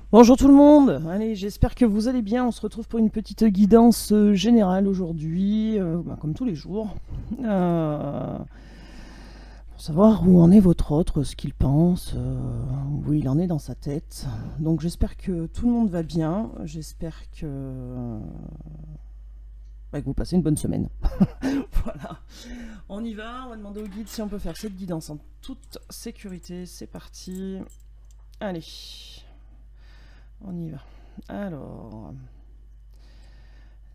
Bonjour tout le monde, allez, j'espère que vous allez bien. On se retrouve pour une petite guidance générale aujourd'hui, comme tous les jours, pour savoir où en est votre autre, ce qu'il pense, où il en est dans sa tête. Donc j'espère que tout le monde va bien, j'espère que vous passez une bonne semaine. Voilà, on y va, on va demander au guide si on peut faire cette guidance en toute sécurité. C'est parti, allez, on y va. Alors...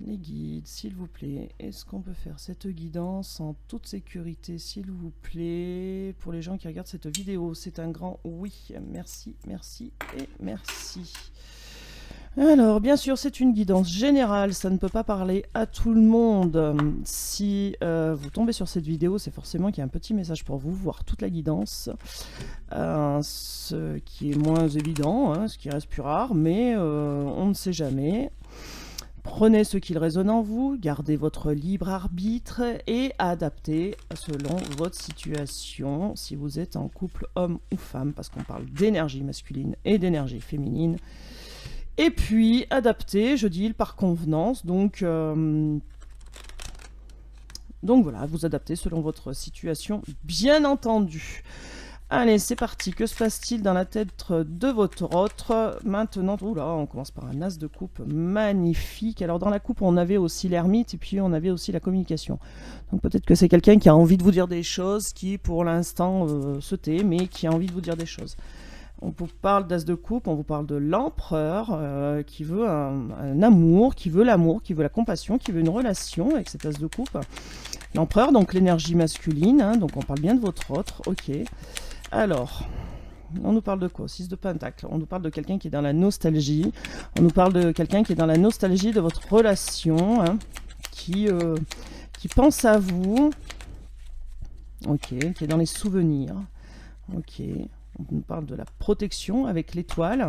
Les guides, s'il vous plaît, est-ce qu'on peut faire cette guidance en toute sécurité, s'il vous plaît, pour les gens qui regardent cette vidéo? C'est un grand oui. Merci, merci et merci. Alors, bien sûr, c'est une guidance générale, ça ne peut pas parler à tout le monde. Si vous tombez sur cette vidéo, c'est forcément qu'il y a un petit message pour vous, voir toute la guidance. Ce qui est moins évident, hein, ce qui reste plus rare, mais on ne sait jamais. Prenez ce qu'il résonne en vous, gardez votre libre arbitre et adaptez selon votre situation, si vous êtes en couple homme ou femme, parce qu'on parle d'énergie masculine et d'énergie féminine. Et puis, adaptez, je dis par convenance, donc voilà, vous adaptez selon votre situation, bien entendu. Allez, c'est parti. Que se passe-t-il dans la tête de votre autre? Maintenant, oula, on commence par un as de coupe magnifique. Alors, dans la coupe, on avait aussi l'ermite et puis on avait aussi la communication. Donc, peut-être que c'est quelqu'un qui a envie de vous dire des choses, qui pour l'instant se tait, mais qui a envie de vous dire des choses. On vous parle d'as de coupe, on vous parle de l'empereur qui veut un amour, qui veut l'amour, qui veut la compassion, qui veut une relation avec cet as de coupe. L'empereur, donc l'énergie masculine, hein, donc on parle bien de votre autre, ok. Alors, on nous parle de quoi? 6 de pentacle. On nous parle de quelqu'un qui est dans la nostalgie. On nous parle de quelqu'un qui est dans la nostalgie de votre relation, hein, qui pense à vous. Ok, qui est dans les souvenirs. Ok, on nous parle de la protection avec l'étoile,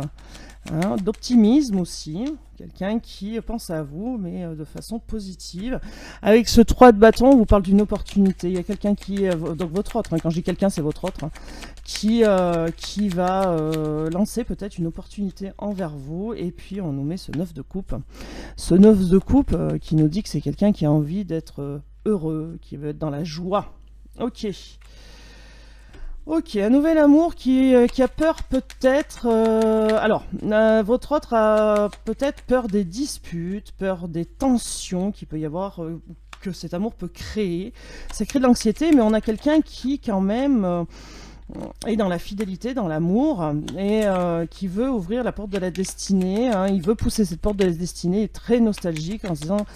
hein, d'optimisme aussi, quelqu'un qui pense à vous, mais de façon positive. Avec ce 3 de bâton, on vous parle d'une opportunité. Il y a quelqu'un qui, donc votre autre, hein, quand je dis quelqu'un, c'est votre autre, hein, qui va lancer peut-être une opportunité envers vous. Et puis on nous met ce 9 de coupe. Ce 9 de coupe qui nous dit que c'est quelqu'un qui a envie d'être heureux, qui veut être dans la joie. Ok. Ok, un nouvel amour qui a peur peut-être... votre autre a peut-être peur des disputes, peur des tensions qu'il peut y avoir, que cet amour peut créer. Ça crée de l'anxiété, mais on a quelqu'un qui quand même est dans la fidélité, dans l'amour, et qui veut ouvrir la porte de la destinée. Hein. Il veut pousser cette porte de la destinée, il est très nostalgique en se disant...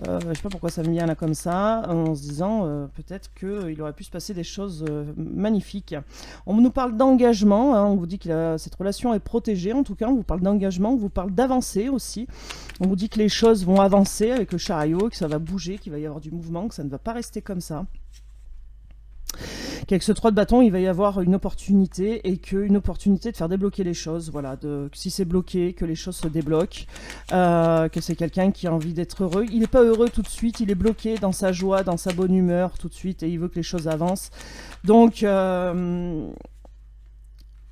je ne sais pas pourquoi ça me vient là comme ça, en se disant peut-être qu'il aurait pu se passer des choses magnifiques. On nous parle d'engagement, hein, on vous dit que cette relation est protégée, en tout cas on vous parle d'engagement, on vous parle d'avancer aussi. On vous dit que les choses vont avancer avec le chariot, que ça va bouger, qu'il va y avoir du mouvement, que ça ne va pas rester comme ça. Qu'avec ce 3 de bâton, il va y avoir une opportunité et qu'une opportunité de faire débloquer les choses. Voilà, si c'est bloqué, que les choses se débloquent, que c'est quelqu'un qui a envie d'être heureux. Il n'est pas heureux tout de suite, il est bloqué dans sa joie, dans sa bonne humeur tout de suite et il veut que les choses avancent. Donc,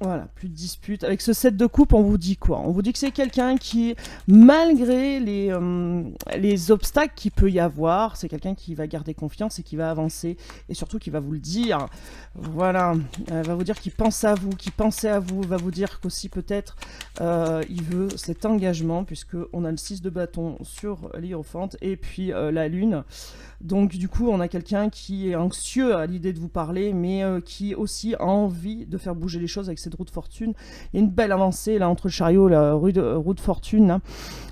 voilà, plus de disputes. Avec ce 7 de coupe, on vous dit quoi? On vous dit que c'est quelqu'un qui, malgré les obstacles qu'il peut y avoir, c'est quelqu'un qui va garder confiance et qui va avancer. Et surtout qui va vous le dire. Voilà, va vous dire qu'il pense à vous, qu'il pensait à vous, va vous dire qu'aussi peut-être il veut cet engagement, puisqu'on a le 6 de bâton sur l'hiérophante et puis la lune. Donc du coup, on a quelqu'un qui est anxieux à l'idée de vous parler, mais qui aussi a envie de faire bouger les choses avec cette roue de fortune. Il y a une belle avancée là entre le chariot et la roue de fortune. Là.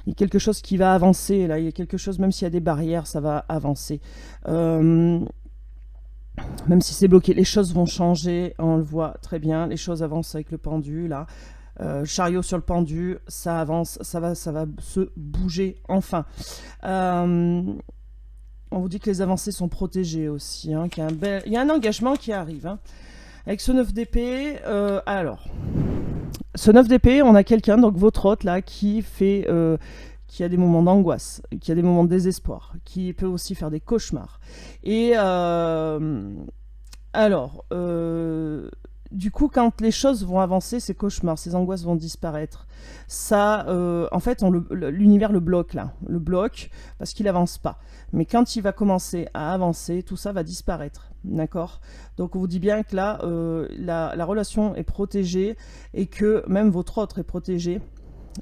Il y a quelque chose qui va avancer. Là, il y a quelque chose, même s'il y a des barrières, ça va avancer. Même si c'est bloqué, les choses vont changer. On le voit très bien. Les choses avancent avec le pendu là. Chariot sur le pendu, ça avance, ça va se bouger enfin. On vous dit que les avancées sont protégées aussi, hein, il y a un engagement qui arrive. Hein. Avec ce 9 d'épée, ce 9 d'épée, on a quelqu'un, donc votre hôte là, qui a des moments d'angoisse, qui a des moments de désespoir, qui peut aussi faire des cauchemars. Et du coup, quand les choses vont avancer, ces cauchemars, ces angoisses vont disparaître. Ça, en fait, l'univers le bloque là, le bloque parce qu'il avance pas. Mais quand il va commencer à avancer, tout ça va disparaître, d'accord? Donc on vous dit bien que là, la relation est protégée et que même votre autre est protégé.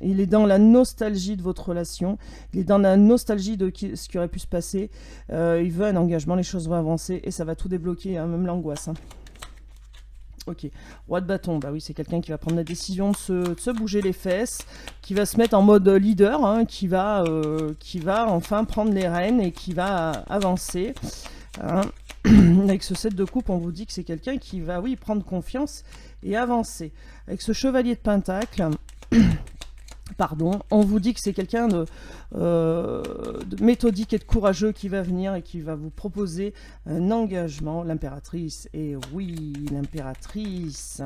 Il est dans la nostalgie de votre relation, il est dans la nostalgie de ce qui aurait pu se passer. Il veut un engagement, les choses vont avancer et ça va tout débloquer, hein, même l'angoisse. Hein. Ok, roi de bâton, bah oui, c'est quelqu'un qui va prendre la décision de se bouger les fesses, qui va se mettre en mode leader, hein, qui va enfin prendre les rênes et qui va avancer. Hein. Avec ce 7 de coupe, on vous dit que c'est quelqu'un qui va, oui, prendre confiance et avancer. Avec ce chevalier de pentacle, pardon, on vous dit que c'est quelqu'un de méthodique et de courageux qui va venir et qui va vous proposer un engagement. L'impératrice, et oui, l'impératrice.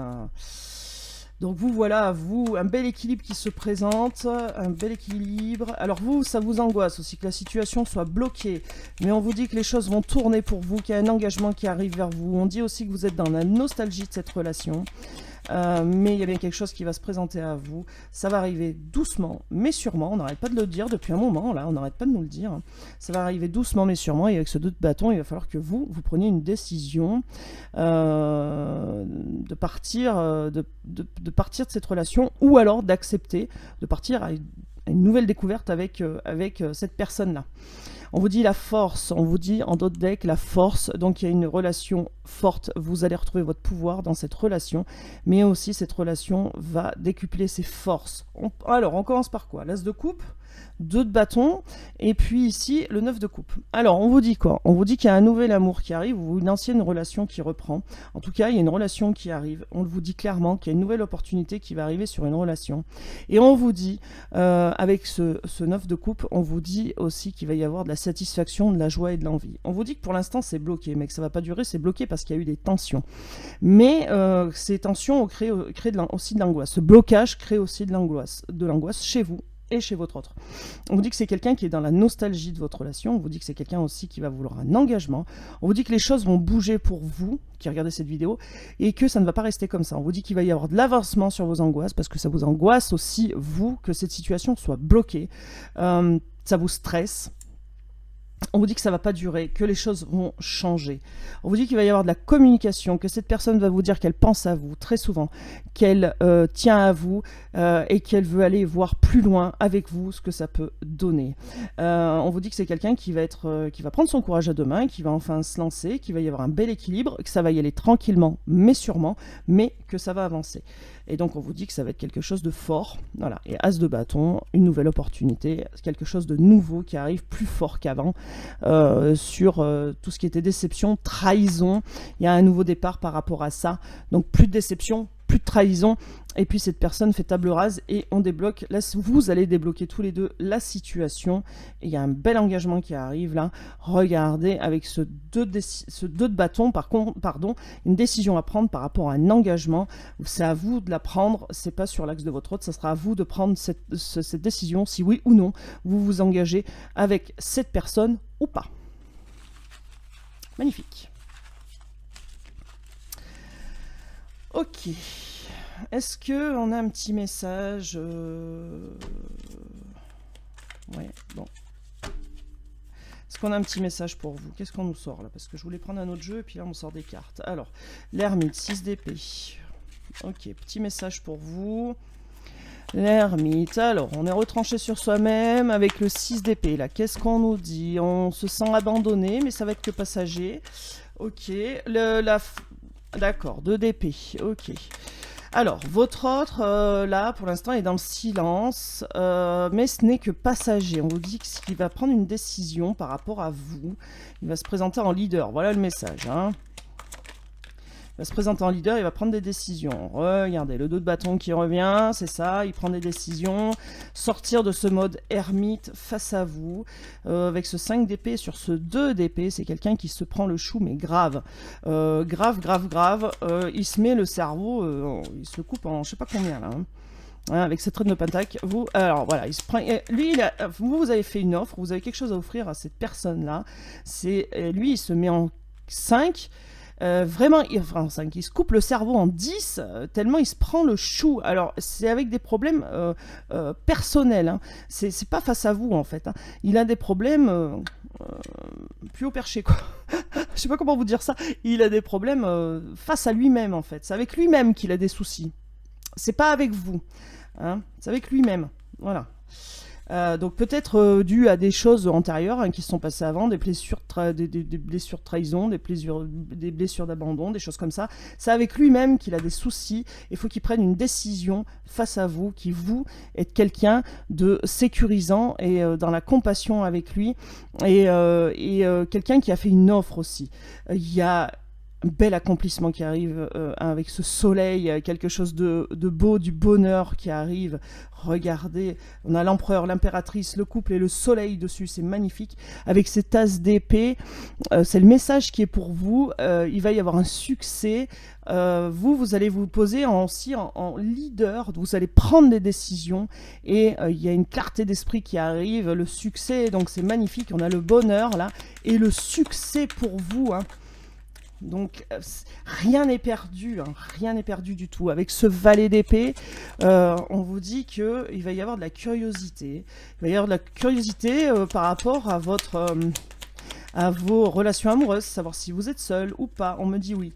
Donc vous, voilà, vous, un bel équilibre qui se présente, un bel équilibre. Alors vous, ça vous angoisse aussi que la situation soit bloquée, mais on vous dit que les choses vont tourner pour vous, qu'il y a un engagement qui arrive vers vous. On dit aussi que vous êtes dans la nostalgie de cette relation. Mais il y a bien quelque chose qui va se présenter à vous. Ça va arriver doucement, mais sûrement. On n'arrête pas de le dire depuis un moment, là, on n'arrête pas de nous le dire. Ça va arriver doucement, mais sûrement. Et avec ce 2 de bâton, il va falloir que vous preniez une décision de partir de cette relation, ou alors d'accepter de partir à une nouvelle découverte avec cette personne-là. On vous dit la force, on vous dit en d'autres decks la force, donc il y a une relation forte, vous allez retrouver votre pouvoir dans cette relation, mais aussi cette relation va décupler ses forces. Alors on commence par quoi? L'as de coupe, 2 de bâton, et puis ici le 9 de coupe. Alors on vous dit quoi? On vous dit qu'il y a un nouvel amour qui arrive, ou une ancienne relation qui reprend. En tout cas, il y a une relation qui arrive. On vous dit clairement qu'il y a une nouvelle opportunité qui va arriver sur une relation. Et on vous dit, avec ce 9 de coupe, on vous dit aussi qu'il va y avoir de la satisfaction, de la joie et de l'envie. On vous dit que pour l'instant c'est bloqué, mais que ça va pas durer, c'est bloqué parce qu'il y a eu des tensions. Mais ces tensions créent aussi de l'angoisse. Ce blocage crée aussi de l'angoisse chez vous et chez votre autre. On vous dit que c'est quelqu'un qui est dans la nostalgie de votre relation, on vous dit que c'est quelqu'un aussi qui va vouloir un engagement, on vous dit que les choses vont bouger pour vous, qui regardez cette vidéo, et que ça ne va pas rester comme ça. On vous dit qu'il va y avoir de l'avancement sur vos angoisses, parce que ça vous angoisse aussi, vous, que cette situation soit bloquée, ça vous stresse. On vous dit que ça ne va pas durer, que les choses vont changer. On vous dit qu'il va y avoir de la communication, que cette personne va vous dire qu'elle pense à vous très souvent, qu'elle tient à vous et qu'elle veut aller voir plus loin avec vous ce que ça peut donner. On vous dit que c'est quelqu'un qui va prendre son courage à deux mains, qui va enfin se lancer, qu'il va y avoir un bel équilibre, que ça va y aller tranquillement, mais sûrement, mais que ça va avancer. Et donc on vous dit que ça va être quelque chose de fort, voilà. Et As de bâton, une nouvelle opportunité, quelque chose de nouveau qui arrive plus fort qu'avant, sur tout ce qui était déception, trahison. Il y a un nouveau départ par rapport à ça, donc plus de déception, plus de trahison, et puis cette personne fait table rase et on débloque, là vous allez débloquer tous les deux la situation, et il y a un bel engagement qui arrive là. Regardez, avec ce 2 de bâton, pardon, une décision à prendre par rapport à un engagement, c'est à vous de la prendre, c'est pas sur l'axe de votre autre, ça sera à vous de prendre cette décision, si oui ou non vous vous engagez avec cette personne ou pas. Magnifique. Ok. Est-ce qu'on a un petit message Ouais, bon. Est-ce qu'on a un petit message pour vous? Qu'est-ce qu'on nous sort là? Parce que je voulais prendre un autre jeu et puis là on sort des cartes. Alors, l'ermite, 6 d'épée. Ok, petit message pour vous. L'ermite, alors on est retranché sur soi-même avec le 6 d'épée là. Qu'est-ce qu'on nous dit? On se sent abandonné, mais ça va être que passager. Ok, d'accord, 2 d'épée, ok. Alors, votre autre, là, pour l'instant, est dans le silence, mais ce n'est que passager. On vous dit qu'il va prendre une décision par rapport à vous. Il va se présenter en leader, voilà le message, hein. Il va se présenter en leader, il va prendre des décisions. Regardez, le 2 de bâton qui revient, c'est ça, il prend des décisions. Sortir de ce mode ermite face à vous. Avec ce 5 d'épée sur ce 2 d'épée, c'est quelqu'un qui se prend le chou, mais grave. Grave. Il se met le cerveau, il se coupe en je sais pas combien là. Hein. Avec cette reine de pentacle, alors voilà, il se prend, lui, vous avez fait une offre, vous avez quelque chose à offrir à cette personne-là. Lui, il se met en 5. vraiment, enfin, en 5, il se coupe le cerveau en 10, tellement il se prend le chou. Alors, c'est avec des problèmes personnels, hein. C'est pas face à vous, en fait, hein. Il a des problèmes plus haut perché, quoi. Je sais pas comment vous dire ça. Il a des problèmes face à lui-même, en fait. C'est avec lui-même qu'il a des soucis. C'est pas avec vous, hein. C'est avec lui-même. Voilà. Donc peut-être dû à des choses antérieures, hein, qui se sont passées avant, des blessures, des blessures de trahison, des blessures d'abandon, des choses comme ça. C'est avec lui-même qu'il a des soucis. Il faut qu'il prenne une décision face à vous, qui vous êtes quelqu'un de sécurisant et dans la compassion avec lui, et quelqu'un qui a fait une offre aussi. Il y a un bel accomplissement qui arrive avec ce soleil, quelque chose de beau, du bonheur qui arrive. Regardez, on a l'empereur, l'impératrice, le couple et le soleil dessus, c'est magnifique. Avec ces tasses d'épée, c'est le message qui est pour vous. Il va y avoir un succès. Vous allez vous poser aussi en leader, vous allez prendre des décisions, et il y a une clarté d'esprit qui arrive, le succès, donc c'est magnifique. On a le bonheur là, et le succès pour vous, hein. Donc rien n'est perdu, hein, rien n'est perdu du tout. Avec ce valet d'épée, on vous dit qu'il va y avoir de la curiosité. Il va y avoir de la curiosité par rapport à vos relations amoureuses, savoir si vous êtes seul ou pas. On me dit oui.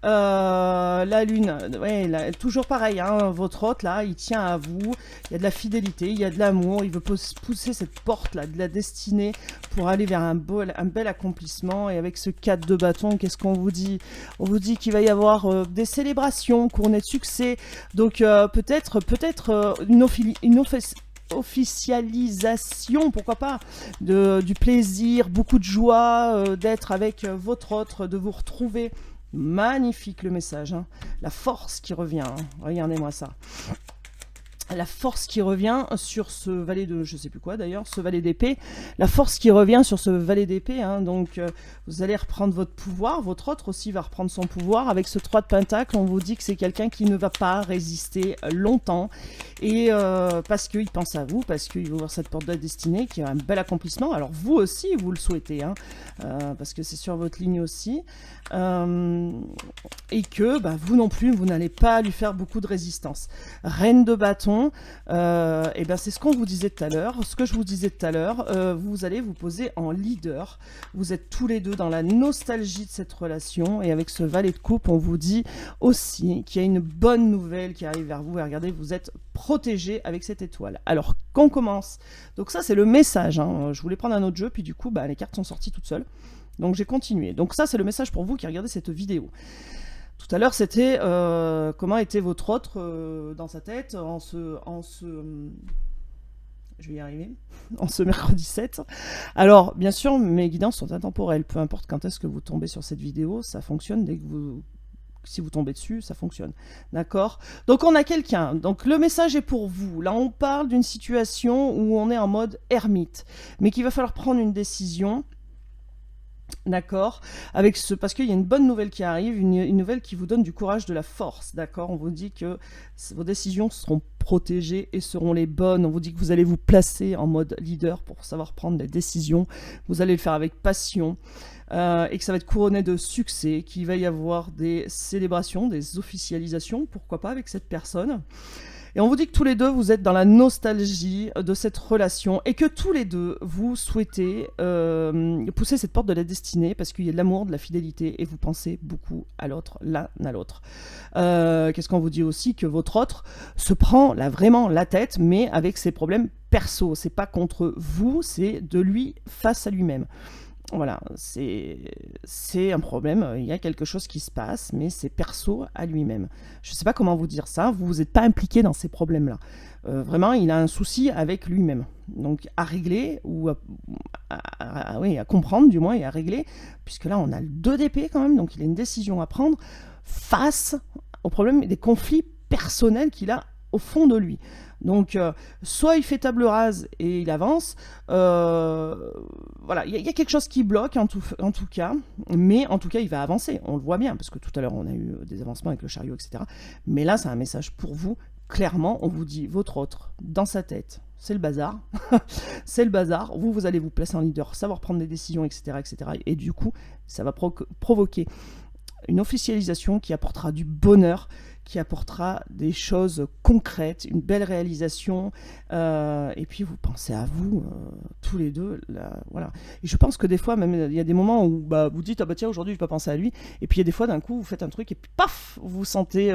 La lune, ouais, toujours pareil, hein, votre hôte là, il tient à vous, il y a de la fidélité, il y a de l'amour, il veut pousser cette porte là de la destinée pour aller vers un bel accomplissement. Et avec ce 4 de bâton, qu'est-ce qu'on vous dit? On vous dit qu'il va y avoir des célébrations couronnées de succès, donc peut-être une officialisation, pourquoi pas, du plaisir, beaucoup de joie d'être avec votre autre, de vous retrouver. Magnifique le message, hein. La force qui revient, hein. Regardez-moi ça. La force qui revient sur ce valet de, je sais plus quoi d'ailleurs, ce valet d'épée, la force qui revient sur ce valet d'épée, hein. Donc vous allez reprendre votre pouvoir, votre autre aussi va reprendre son pouvoir. Avec ce 3 de pentacle, on vous dit que c'est quelqu'un qui ne va pas résister longtemps, et parce qu'il pense à vous, parce qu'il va ouvrir cette porte de la destinée, qui a un bel accomplissement. Alors vous aussi, vous le souhaitez, hein, parce que c'est sur votre ligne aussi, et que vous non plus, vous n'allez pas lui faire beaucoup de résistance. Reine de bâton, et c'est ce qu'on vous disait tout à l'heure, ce que je vous disais tout à l'heure, vous allez vous poser en leader. Vous êtes tous les deux dans la nostalgie de cette relation, et avec ce valet de coupe, on vous dit aussi qu'il y a une bonne nouvelle qui arrive vers vous. Et regardez, vous êtes protégé avec cette étoile. Alors qu'on commence, donc ça c'est le message, hein. Je voulais prendre un autre jeu, puis du coup les cartes sont sorties toutes seules, donc j'ai continué. Donc ça c'est le message pour vous qui regardez cette vidéo. Tout à l'heure, c'était comment était votre autre dans sa tête en ce je vais y arriver, en ce mercredi 7. Alors, bien sûr, mes guidances sont intemporelles. Peu importe quand est-ce que vous tombez sur cette vidéo, ça fonctionne dès que si vous tombez dessus, ça fonctionne. D'accord? Donc, on a quelqu'un. Donc, le message est pour vous. Là, on parle d'une situation où on est en mode ermite, mais qu'il va falloir prendre une décision. D'accord, parce qu'il y a une bonne nouvelle qui arrive, une nouvelle qui vous donne du courage, de la force. D'accord, on vous dit que vos décisions seront protégées et seront les bonnes. On vous dit que vous allez vous placer en mode leader pour savoir prendre des décisions. Vous allez le faire avec passion, et que ça va être couronné de succès, qu'il va y avoir des célébrations, des officialisations, pourquoi pas, avec cette personne. Et on vous dit que tous les deux, vous êtes dans la nostalgie de cette relation, et que tous les deux, vous souhaitez pousser cette porte de la destinée, parce qu'il y a de l'amour, de la fidélité, et vous pensez beaucoup à l'autre, l'un à l'autre. Qu'est-ce qu'on vous dit aussi? Que votre autre se prend vraiment la tête, mais avec ses problèmes perso. C'est pas contre vous, c'est de lui face à lui-même. Voilà, c'est un problème, il y a quelque chose qui se passe, mais c'est perso à lui-même. Je ne sais pas comment vous dire ça, vous n'êtes pas impliqué dans ces problèmes-là. Vraiment, il a un souci avec lui-même. Donc à régler, ou à comprendre du moins, et à régler, puisque là on a le 2 d'épée quand même, donc il a une décision à prendre face au problème des conflits personnels qu'il a au fond de lui. Donc, soit il fait table rase et il avance, voilà, il y a quelque chose qui bloque en tout cas, mais en tout cas il va avancer, on le voit bien, parce que tout à l'heure on a eu des avancements avec le chariot, etc. Mais là c'est un message pour vous, clairement, on vous dit votre autre, dans sa tête, c'est le bazar, c'est le bazar, vous allez vous placer en leader, savoir prendre des décisions, etc., etc. Et du coup, ça va provoquer une officialisation qui apportera du bonheur, qui apportera des choses concrètes, une belle réalisation, et puis vous pensez à vous, tous les deux, là, voilà. Et je pense que des fois, même, il y a des moments où bah, vous dites, ah bah tiens, aujourd'hui, je vais pas penser à lui, et puis il y a des fois, d'un coup, vous faites un truc, et puis paf, vous sentez,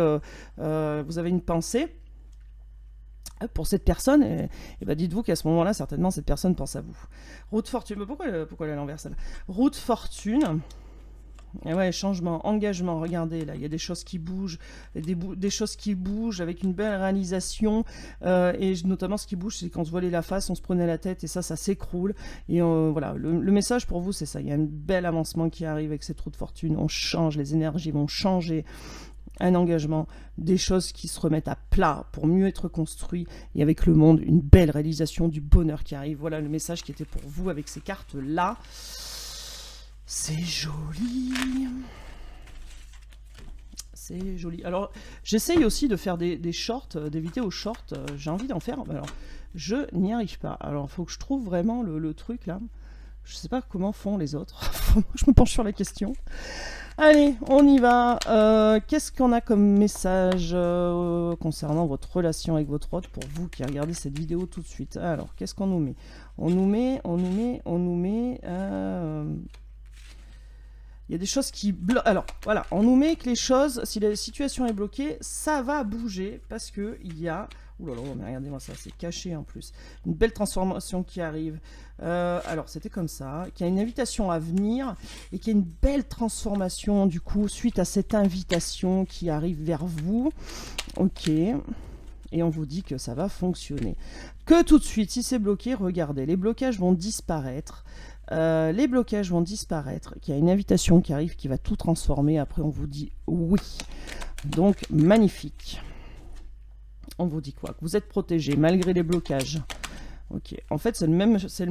vous avez une pensée pour cette personne, et bah dites-vous qu'à ce moment-là, certainement, cette personne pense à vous. Route fortune, mais pourquoi elle est à l'envers, celle-là? Route fortune. Et ouais, changement, engagement, regardez, là, il y a des choses qui bougent, des choses qui bougent avec une belle réalisation, et notamment ce qui bouge, c'est quand on se voilait la face, on se prenait la tête, et ça s'écroule. Et voilà, le message pour vous, c'est ça, il y a un bel avancement qui arrive avec cette roue de fortune, on change, les énergies vont changer, un engagement, des choses qui se remettent à plat pour mieux être construits, et avec le monde, une belle réalisation, du bonheur qui arrive. Voilà le message qui était pour vous avec ces cartes-là. C'est joli. C'est joli. Alors, j'essaye aussi de faire des shorts, des vidéos shorts. J'ai envie d'en faire. Alors, je n'y arrive pas. Alors, il faut que je trouve vraiment le truc, là. Je sais pas comment font les autres. Je me penche sur la question. Allez, on y va. Qu'est-ce qu'on a comme message concernant votre relation avec votre hôte pour vous qui regardez cette vidéo tout de suite? Alors, qu'est-ce qu'on nous met? On nous met... il y a des choses qui bloquent. Alors, voilà, on nous met que les choses, si la situation est bloquée, ça va bouger parce que il y a... Ouh là là, mais regardez-moi ça, c'est caché en plus. Une belle transformation qui arrive. Alors, c'était comme ça, qu'il y a une invitation à venir et qu'il y a une belle transformation, du coup, suite à cette invitation qui arrive vers vous. Ok. Et on vous dit que ça va fonctionner. Que tout de suite, si c'est bloqué, regardez, les blocages vont disparaître. Les blocages vont disparaître, qu'il y a une invitation qui arrive qui va tout transformer, après on vous dit oui. Donc magnifique. On vous dit quoi? Que vous êtes protégé malgré les blocages. Ok, en fait c'est le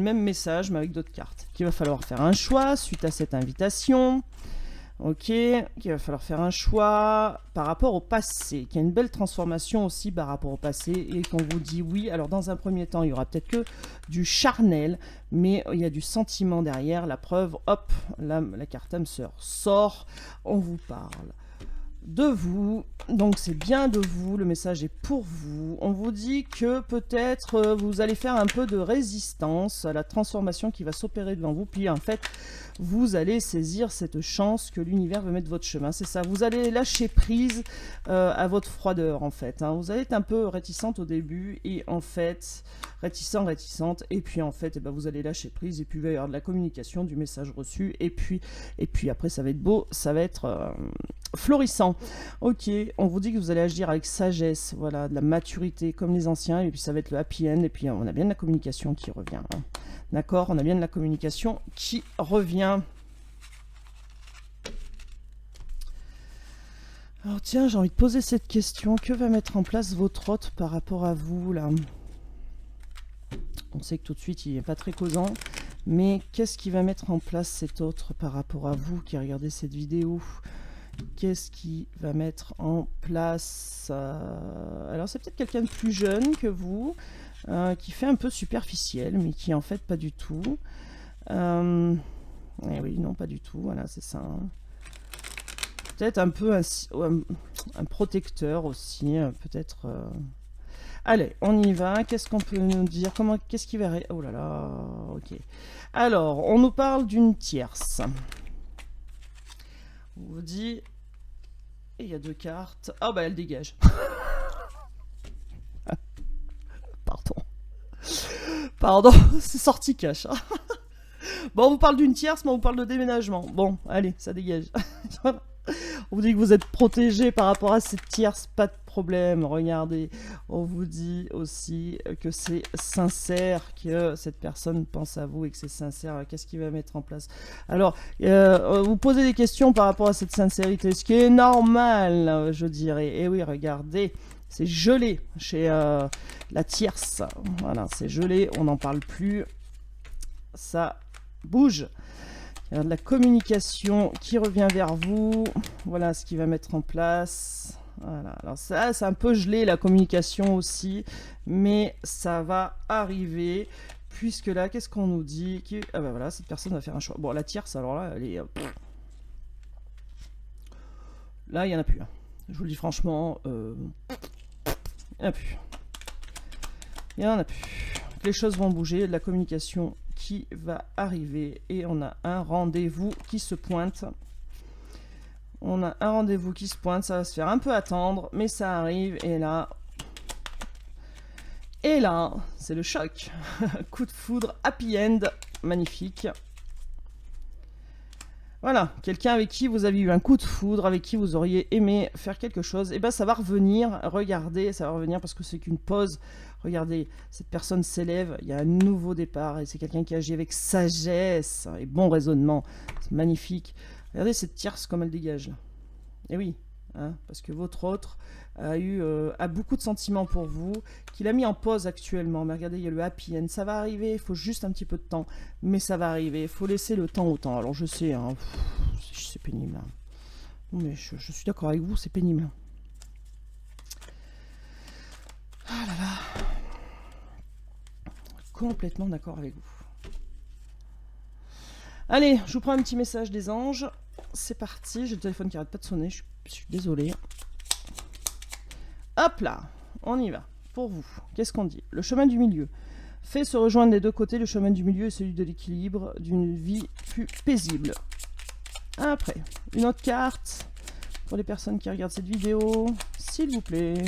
même message mais avec d'autres cartes. Qu'il va falloir faire un choix suite à cette invitation. Ok, qu'il va falloir faire un choix par rapport au passé, qu'il y a une belle transformation aussi par rapport au passé et qu'on vous dit oui. Alors dans un premier temps, il y aura peut-être que du charnel, mais il y a du sentiment derrière. La preuve, hop, la carte âme sœur sort, on vous parle de vous, donc c'est bien de vous, le message est pour vous. On vous dit que peut-être vous allez faire un peu de résistance à la transformation qui va s'opérer devant vous, puis en fait vous allez saisir cette chance que l'univers veut mettre votre chemin, c'est ça, vous allez lâcher prise à votre froideur en fait, hein. Vous allez être un peu réticente au début et en fait, réticente, et puis en fait vous allez lâcher prise et puis il va y avoir de la communication, du message reçu, et puis après ça va être beau, ça va être florissant. Ok, on vous dit que vous allez agir avec sagesse, voilà, de la maturité comme les anciens, et puis ça va être le happy end, et puis on a bien de la communication qui revient, hein. D'accord, on a bien de la communication qui revient. Alors tiens, j'ai envie de poser cette question, que va mettre en place votre hôte par rapport à vous là? On sait que tout de suite il n'est pas très causant, mais qu'est-ce qui va mettre en place cet autre par rapport à vous qui regardez cette vidéo? Qu'est-ce qui va mettre en place? Alors c'est peut-être quelqu'un de plus jeune que vous, qui fait un peu superficiel, mais qui en fait pas du tout. Eh oui, non, pas du tout, voilà, c'est ça, hein. Peut-être un peu un protecteur aussi, peut-être... Allez, on y va. Qu'est-ce qu'on peut nous dire? Qu'est-ce qui va... Oh là là, ok. Alors, on nous parle d'une tierce. On vous dit... Et il y a deux cartes. Ah bah elle dégage. Pardon, c'est sorti cash. Bon, on vous parle d'une tierce, mais on vous parle de déménagement. Bon, allez, ça dégage. On vous dit que vous êtes protégé par rapport à cette tierce, pas de problème. Regardez, on vous dit aussi que c'est sincère, que cette personne pense à vous et que c'est sincère. Qu'est-ce qu'il va mettre en place? Alors, vous posez des questions par rapport à cette sincérité, ce qui est normal, je dirais. Et oui, regardez, c'est gelé chez la tierce. Voilà, c'est gelé, on n'en parle plus. Ça bouge. Il y a de la communication qui revient vers vous. Voilà ce qu'il va mettre en place. Voilà. Alors ça, c'est un peu gelé la communication aussi, mais ça va arriver. Puisque là, qu'est-ce qu'on nous dit? Ah ben voilà, cette personne va faire un choix. Bon, la tierce, alors là, elle est... Là, il n'y en a plus. Je vous le dis franchement, il n'y en a plus. Il n'y en a plus. Les choses vont bouger, la communication qui va arriver et on a un rendez-vous qui se pointe. On a un rendez-vous qui se pointe, ça va se faire un peu attendre, mais ça arrive et là, c'est le choc. Coup de foudre, happy end, magnifique. Voilà, quelqu'un avec qui vous avez eu un coup de foudre, avec qui vous auriez aimé faire quelque chose, et ben ça va revenir, regardez, ça va revenir parce que c'est qu'une pause. Regardez, cette personne s'élève, il y a un nouveau départ, et c'est quelqu'un qui agit avec sagesse et bon raisonnement. C'est magnifique. Regardez cette tierce comme elle dégage. Et oui, hein, parce que votre autre a beaucoup de sentiments pour vous, qu'il a mis en pause actuellement. Mais regardez, il y a le happy end. Ça va arriver, il faut juste un petit peu de temps. Mais ça va arriver, il faut laisser le temps au temps. Alors je sais, hein, c'est pénible. Hein. Mais je suis d'accord avec vous, c'est pénible. Ah là là. Complètement d'accord avec vous. Allez, je vous prends un petit message des anges. C'est parti, j'ai le téléphone qui arrête pas de sonner, je suis désolée. Hop là, on y va. Pour vous, qu'est-ce qu'on dit? Le chemin du milieu fait se rejoindre des deux côtés. Le chemin du milieu est celui de l'équilibre, d'une vie plus paisible. Après, une autre carte pour les personnes qui regardent cette vidéo, s'il vous plaît.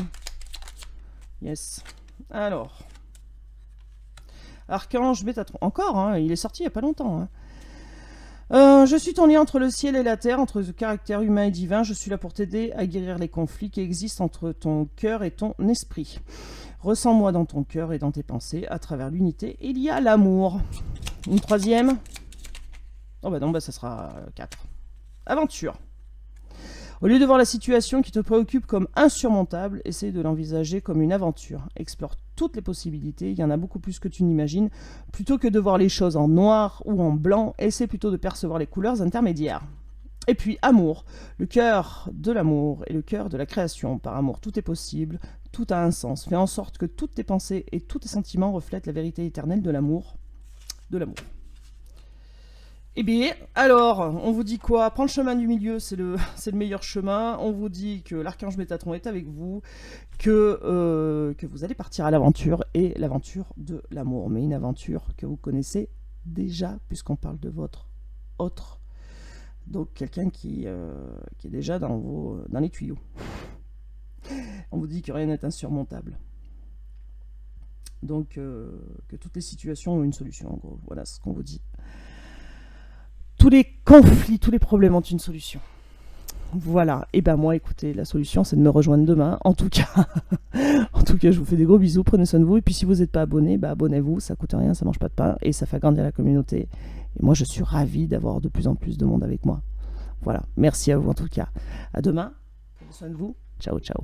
Yes. Alors, Archange Métatron. Encore, hein, il est sorti il n'y a pas longtemps. Hein. Je suis ton lien entre le ciel et la terre, entre le caractère humain et divin. Je suis là pour t'aider à guérir les conflits qui existent entre ton cœur et ton esprit. Ressens-moi dans ton cœur et dans tes pensées. À travers l'unité, il y a l'amour. Une troisième. Oh bah non, bah ça sera 4. Aventure. Au lieu de voir la situation qui te préoccupe comme insurmontable, essaye de l'envisager comme une aventure. Explore toutes les possibilités, il y en a beaucoup plus que tu n'imagines. Plutôt que de voir les choses en noir ou en blanc, essaie plutôt de percevoir les couleurs intermédiaires. Et puis, amour. Le cœur de l'amour et le cœur de la création. Par amour, tout est possible, tout a un sens. Fais en sorte que toutes tes pensées et tous tes sentiments reflètent la vérité éternelle de l'amour. De l'amour. Eh bien, alors, on vous dit quoi? Prendre le chemin du milieu, c'est le meilleur chemin. On vous dit que l'archange Métatron est avec vous, que vous allez partir à l'aventure, et l'aventure de l'amour. Mais une aventure que vous connaissez déjà, puisqu'on parle de votre autre. Donc, quelqu'un qui est déjà dans les tuyaux. On vous dit que rien n'est insurmontable. Donc, que toutes les situations ont une solution, en gros. Voilà ce qu'on vous dit. Tous les conflits, tous les problèmes ont une solution. Voilà. Et ben moi, écoutez, la solution, c'est de me rejoindre demain. En tout cas, je vous fais des gros bisous. Prenez soin de vous. Et puis, si vous n'êtes pas abonné, bah, abonnez-vous. Ça coûte rien, ça mange pas de pain et ça fait agrandir la communauté. Et moi, je suis ravie d'avoir de plus en plus de monde avec moi. Voilà. Merci à vous en tout cas. À demain. Prenez soin de vous. Ciao, ciao.